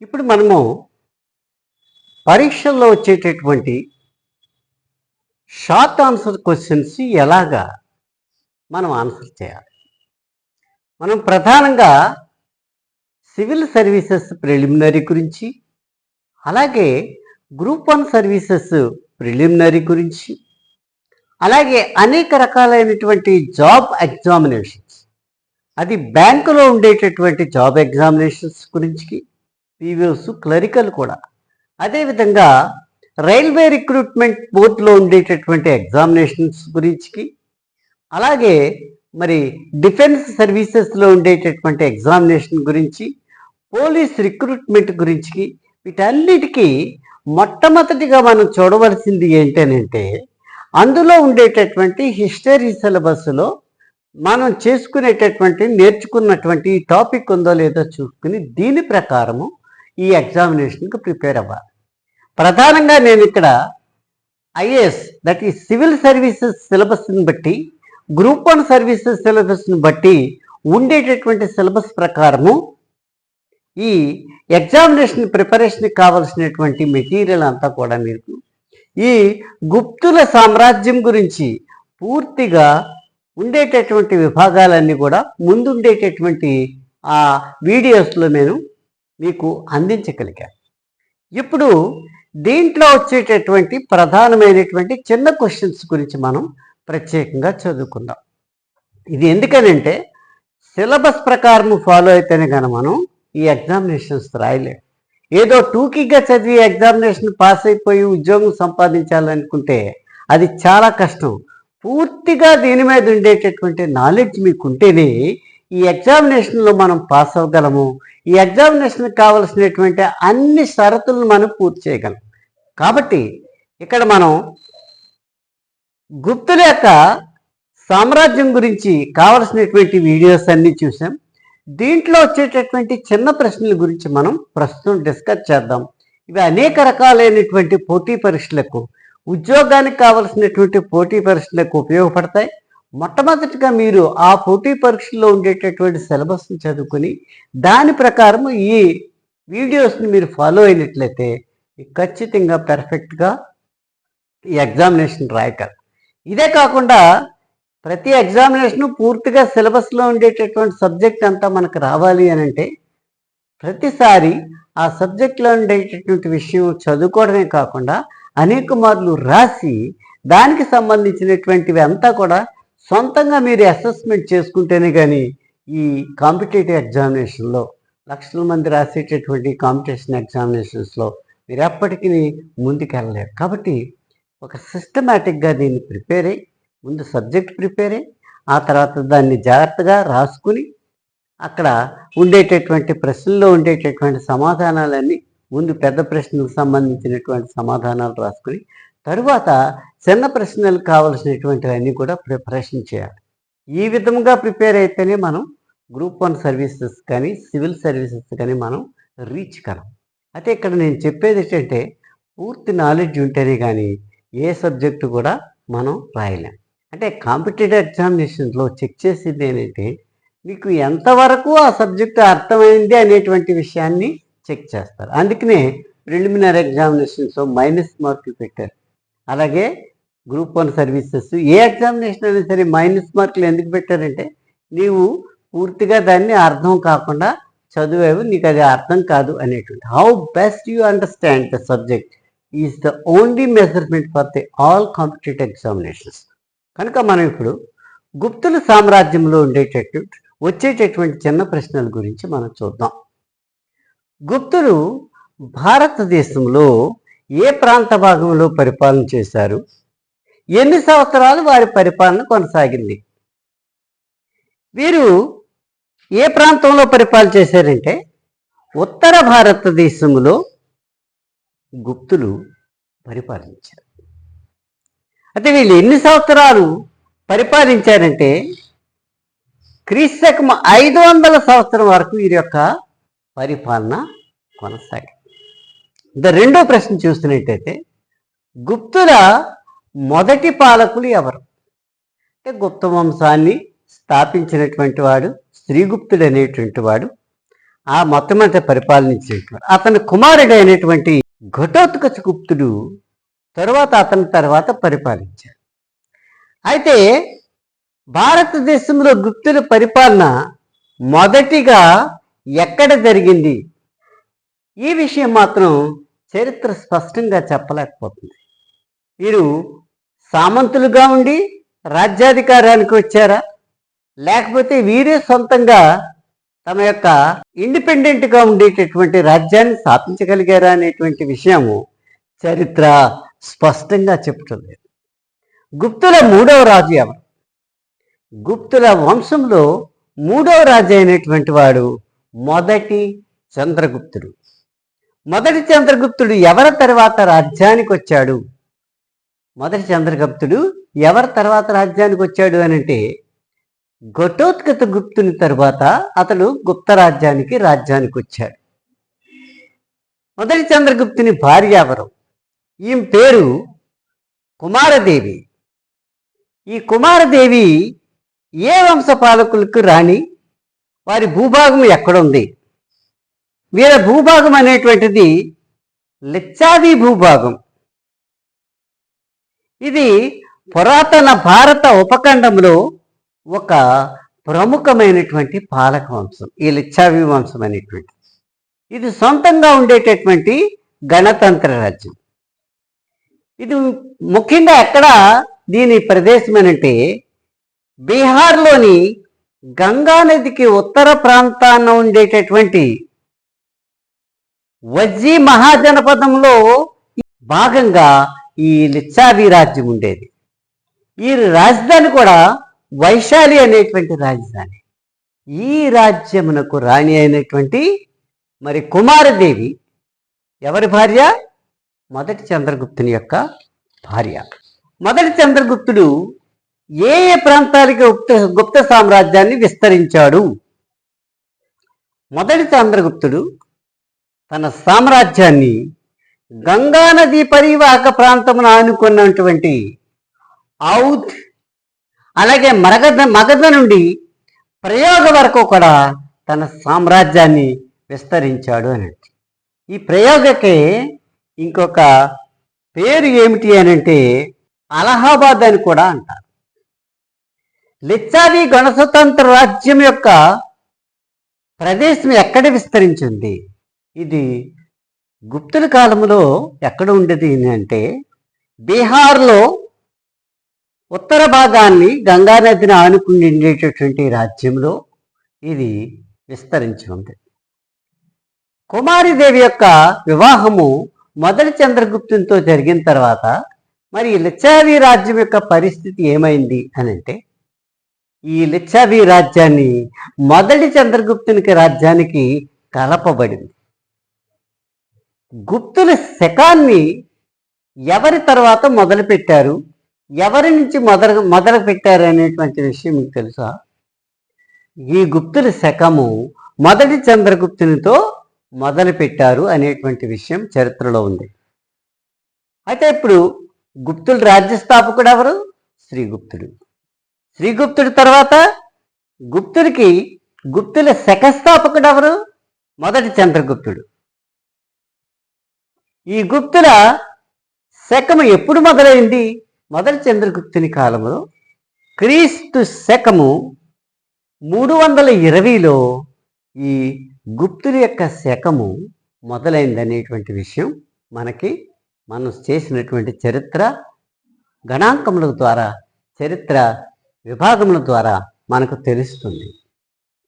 ఇప్పుడు మనము పరీక్షల్లో వచ్చేటటువంటి షార్ట్ ఆన్సర్ క్వశ్చన్స్ ఎలాగా మనం ఆన్సర్ చేయాలి? మనం ప్రధానంగా సివిల్ సర్వీసెస్ ప్రిలిమినరీ గురించి, అలాగే గ్రూప్ 1 సర్వీసెస్ ప్రిలిమినరీ గురించి, అలాగే అనేక రకాలైనటువంటి జాబ్ ఎగ్జామినేషన్స్, అది బ్యాంకులో ఉండేటటువంటి జాబ్ ఎగ్జామినేషన్స్ గురించి, పీవీఓస్, క్లరికల్ కూడా, అదేవిధంగా రైల్వే రిక్రూట్మెంట్ బోర్డులో ఉండేటటువంటి ఎగ్జామినేషన్స్ గురించి, అలాగే మరి డిఫెన్స్ సర్వీసెస్లో ఉండేటటువంటి ఎగ్జామినేషన్ గురించి, పోలీస్ రిక్రూట్మెంట్ గురించి, వీటన్నిటికీ మొట్టమొదటిగా మనం చూడవలసింది ఏంటనంటే అందులో ఉండేటటువంటి హిస్టరీ సిలబస్లో మనం నేర్చుకున్నటువంటి టాపిక్ ఉందో లేదో చూసుకుని దీని ప్రకారము ఈ ఎగ్జామినేషన్కి ప్రిపేర్ అవ్వాలి. ప్రధానంగా నేను ఇక్కడ ఐఏఎస్, దట్ ఈ సివిల్ సర్వీసెస్ సిలబస్ని బట్టి, గ్రూప్ 1 సర్వీసెస్ సిలబస్ని బట్టి ఉండేటటువంటి సిలబస్ ప్రకారము ఈ ఎగ్జామినేషన్ ప్రిపరేషన్కి కావలసినటువంటి మెటీరియల్ అంతా కూడా మీకు ఈ గుప్తుల సామ్రాజ్యం గురించి పూర్తిగా ఉండేటటువంటి విభాగాలన్నీ కూడా ముందుండేటటువంటి ఆ వీడియోస్లో నేను మీకు అందించగలిగాను. ఇప్పుడు దీంట్లో వచ్చేటటువంటి ప్రధానమైనటువంటి చిన్న క్వశ్చన్స్ గురించి మనం ప్రత్యేకంగా చదువుకుందాం. ఇది ఎందుకనంటే సిలబస్ ప్రకారం ఫాలో అయితేనే కానీ మనం ఈ ఎగ్జామినేషన్స్ రాయలేము. ఏదో టూకీగా చదివి ఎగ్జామినేషన్ పాస్ అయిపోయి ఉద్యోగం సంపాదించాలనుకుంటే అది చాలా కష్టం. పూర్తిగా దీని మీద ఉండేటటువంటి నాలెడ్జ్ మీకు ఉంటేనే ఈ ఎగ్జామినేషన్లో మనం పాస్ అవ్వగలము. ఈ ఎగ్జామినేషన్కి కావలసినటువంటి అన్ని షరతులను మనం పూర్తి చేయగలం. కాబట్టి ఇక్కడ మనం గుప్తుల యొక్క సామ్రాజ్యం గురించి కావలసినటువంటి వీడియోస్ అన్నీ చూసాం. దీంట్లో వచ్చేటటువంటి చిన్న ప్రశ్నల గురించి మనం ప్రస్తుతం డిస్కస్ చేద్దాం. ఇవి అనేక రకాలైనటువంటి పోటీ పరీక్షలకు, ఉద్యోగానికి కావలసినటువంటి పోటీ పరీక్షలకు ఉపయోగపడతాయి. మొట్టమొదటిగా మీరు ఆ పోటీ పరీక్షల్లో ఉండేటటువంటి సిలబస్ని చదువుకొని దాని ప్రకారం ఈ వీడియోస్ని మీరు ఫాలో అయినట్లయితే ఖచ్చితంగా పర్ఫెక్ట్గా ఈ ఎగ్జామినేషన్ రాయగలరు. ఇదే కాకుండా ప్రతి ఎగ్జామినేషను పూర్తిగా సిలబస్లో ఉండేటటువంటి సబ్జెక్ట్ అంతా మనకు రావాలి అని అంటే ప్రతిసారి ఆ సబ్జెక్ట్లో ఉండేటటువంటి విషయం చదువుకోవడమే కాకుండా అనేక మార్లు రాసి దానికి సంబంధించినటువంటివి అంతా కూడా సొంతంగా మీరు అసెస్మెంట్ చేసుకుంటేనే కానీ ఈ కాంపిటేటివ్ ఎగ్జామినేషన్లో లక్షల మంది రాసేటటువంటి కాంపిటీషన్ ఎగ్జామినేషన్స్లో మీరు ఎప్పటికీ ముందుకెళ్ళలేరు. కాబట్టి ఒక సిస్టమేటిక్గా దీన్ని ప్రిపేర్ అయ్యి, ముందు సబ్జెక్ట్ ప్రిపేర్ అయ్యి, ఆ తర్వాత దాన్ని జాగ్రత్తగా రాసుకుని అక్కడ ఉండేటటువంటి ప్రశ్నల్లో ఉండేటటువంటి సమాధానాలన్నీ ముందు పెద్ద ప్రశ్నలకు సంబంధించినటువంటి సమాధానాలు రాసుకుని తరువాత చిన్న ప్రశ్నలకు కావలసినటువంటివన్నీ కూడా ప్రిపరేషన్ చేయాలి. ఈ విధంగా ప్రిపేర్ అయితేనే మనం గ్రూప్ 1 సర్వీసెస్ కానీ సివిల్ సర్వీసెస్ కానీ మనం రీచ్ కలం. అయితే ఇక్కడ నేను చెప్పేది ఏంటంటే పూర్తి నాలెడ్జ్ ఉంటేనే కానీ ఏ సబ్జెక్టు కూడా మనం రాయలేం. అంటే కాంపిటేటివ్ ఎగ్జామినేషన్లో చెక్ చేసేది ఏంటంటే మీకు ఎంతవరకు ఆ సబ్జెక్టు అర్థమైంది అనేటువంటి విషయాన్ని చెక్ చేస్తారు. అందుకనే ప్రిలిమినరీ ఎగ్జామినేషన్స్ మైనస్ మార్కులు పెట్టారు. అలాగే గ్రూప్ 1 సర్వీసెస్ ఏ ఎగ్జామినేషన్ అయినా సరే మైనస్ మార్కులు ఎందుకు పెట్టారంటే నీవు పూర్తిగా దాన్ని అర్థం కాకుండా చదివేవి, నీకు అది అర్థం కాదు అనేటువంటి. How best you understand the subject is the only measurement for the all competitive examinations. కనుక మనం ఇప్పుడు గుప్తుల సామ్రాజ్యంలో వచ్చేటటువంటి చిన్న ప్రశ్నల గురించి మనం చూద్దాం. గుప్తులు భారతదేశంలో ఏ ప్రాంత భాగంలో పరిపాలన చేశారు? ఎన్ని సంవత్సరాలు వారి పరిపాలన కొనసాగింది? వీరు ఏ ప్రాంతంలో పరిపాలన చేశారంటే ఉత్తర భారతదేశంలో గుప్తులు పరిపాలించారు. అయితే వీళ్ళు ఎన్ని సంవత్సరాలు పరిపాలించారంటే క్రీస్తకం 500 సంవత్సరం వరకు వీరి యొక్క పరిపాలన కొనసాగింది. రెండో ప్రశ్న చూస్తున్నట్టయితే గుప్తుల మొదటి పాలకులు ఎవరు? అంటే గుప్త వంశాన్ని స్థాపించినటువంటి వాడు శ్రీగుప్తుడు అనేటువంటి వాడు. ఆ మొట్టమొదటి పరిపాలించినటువంటి అతని కుమారుడు అయినటువంటి ఘటోత్కచగుప్తుడు అతని తర్వాత పరిపాలించాడు. అయితే భారతదేశంలో గుప్తుల పరిపాలన మొదటిగా ఎక్కడ జరిగింది, ఈ విషయం మాత్రం చరిత్ర స్పష్టంగా చెప్పలేకపోతుంది. వీరు సామంతులుగా ఉండి రాజ్యాధికారానికి వచ్చారా, లేకపోతే వీరే సొంతంగా తమ యొక్క ఇండిపెండెంట్గా ఉండేటటువంటి రాజ్యాన్ని స్థాపించగలిగారా అనేటువంటి విషయము చరిత్ర స్పష్టంగా చెప్తుంది. గుప్తుల మూడవ రాజు ఎవరు? గుప్తుల వంశంలో మూడవ రాజు అయినటువంటి వాడు మొదటి చంద్రగుప్తుడు. మొదటి చంద్రగుప్తుడు ఎవరి తర్వాత రాజ్యానికి వచ్చాడు? మొదటి చంద్రగుప్తుడు ఎవరి తర్వాత రాజ్యానికి వచ్చాడు అని అంటే ఘటోత్కచ గుప్తుని తరువాత అతడు గుప్త రాజ్యానికి వచ్చాడు. మొదటి చంద్రగుప్తుని భార్య ఎవరు? ఈమె పేరు కుమారదేవి. ఈ కుమారదేవి ఏ వంశపాలకులకు రాణి? వారి భూభాగం ఎక్కడుంది? వీరి భూభాగం అనేటువంటిది లిచ్చావి భూభాగం. ఇది పురాతన భారత ఉపఖండంలో ఒక ప్రముఖమైనటువంటి పాలక వంశం, ఈ లిచ్చావి వంశం అనేటువంటి. ఇది సొంతంగా ఉండేటటువంటి గణతంత్ర రాజ్యం. ఇది ముఖ్యంగా ఎక్కడ దీని ప్రదేశం అనంటే బీహార్లోని గంగా నదికి ఉత్తర ప్రాంతాన ఉండేటటువంటి వజ్జీ మహాజనపదంలో భాగంగా ఈ లిచ్చావి రాజ్యం ఉండేది. ఈ రాజధాని కూడా వైశాలి అనేటువంటి రాజధాని. ఈ రాజ్యమునకు రాణి అయినటువంటి మరి కుమారదేవి ఎవరి భార్య? మొదటి చంద్రగుప్తుని యొక్క భార్య. మొదటి చంద్రగుప్తుడు ఏ ఏ ప్రాంతాలకి గుప్త సామ్రాజ్యాన్ని విస్తరించాడు? మొదటి చంద్రగుప్తుడు తన సామ్రాజ్యాన్ని గంగానది పరివాహక ప్రాంతమును ఆనుకున్నటువంటి ఔధ్, అలాగే మగధ నుండి ప్రయోగ వరకు కూడా తన సామ్రాజ్యాన్ని విస్తరించాడు అని. ఈ ప్రయోగకే ఇంకొక పేరు ఏమిటి అని అంటే అలహాబాద్ అని కూడా అంటారు. లిచ్చావి గణస్వతంత్ర రాజ్యం యొక్క ప్రదేశం ఎక్కడ విస్తరించింది? ఇది గుప్తుల కాలంలో ఎక్కడ ఉండేది అంటే బీహార్లో ఉత్తర భాగాన్ని గంగానదిని ఆనుకుని ఉండేటటువంటి రాజ్యంలో ఇది విస్తరించి ఉంది. కుమారిదేవి యొక్క వివాహము మొదటి చంద్రగుప్తునితో జరిగిన తర్వాత మరి లిచ్చావి రాజ్యం యొక్క పరిస్థితి ఏమైంది అని అంటే ఈ లిచ్చావి రాజ్యాన్ని మొదటి చంద్రగుప్తునికి రాజ్యానికి కలపబడింది. గుప్తుల శకాన్ని ఎవరి తర్వాత మొదలు పెట్టారు, ఎవరి నుంచి మొదలు పెట్టారు అనేటువంటి విషయం మీకు తెలుసా? ఈ గుప్తుల శకము మొదటి చంద్రగుప్తునితో మొదలు పెట్టారు అనేటువంటి విషయం చరిత్రలో ఉంది. అయితే ఇప్పుడు గుప్తుల రాజ్యస్థాపకుడు ఎవరు? శ్రీగుప్తుడు. శ్రీగుప్తుడి తర్వాత గుప్తుల శకస్థాపకుడు ఎవరు? మొదటి చంద్రగుప్తుడు. ఈ గుప్తుల శకము ఎప్పుడు మొదలైంది? మొదటి చంద్రగుప్తుని కాలంలో క్రీస్తు శకము 320లో ఈ గుప్తుల యొక్క శకము మొదలైందనేటువంటి విషయం మనం చేసినటువంటి చరిత్ర గణాంకముల ద్వారా, చరిత్ర విభాగముల ద్వారా మనకు తెలుస్తుంది.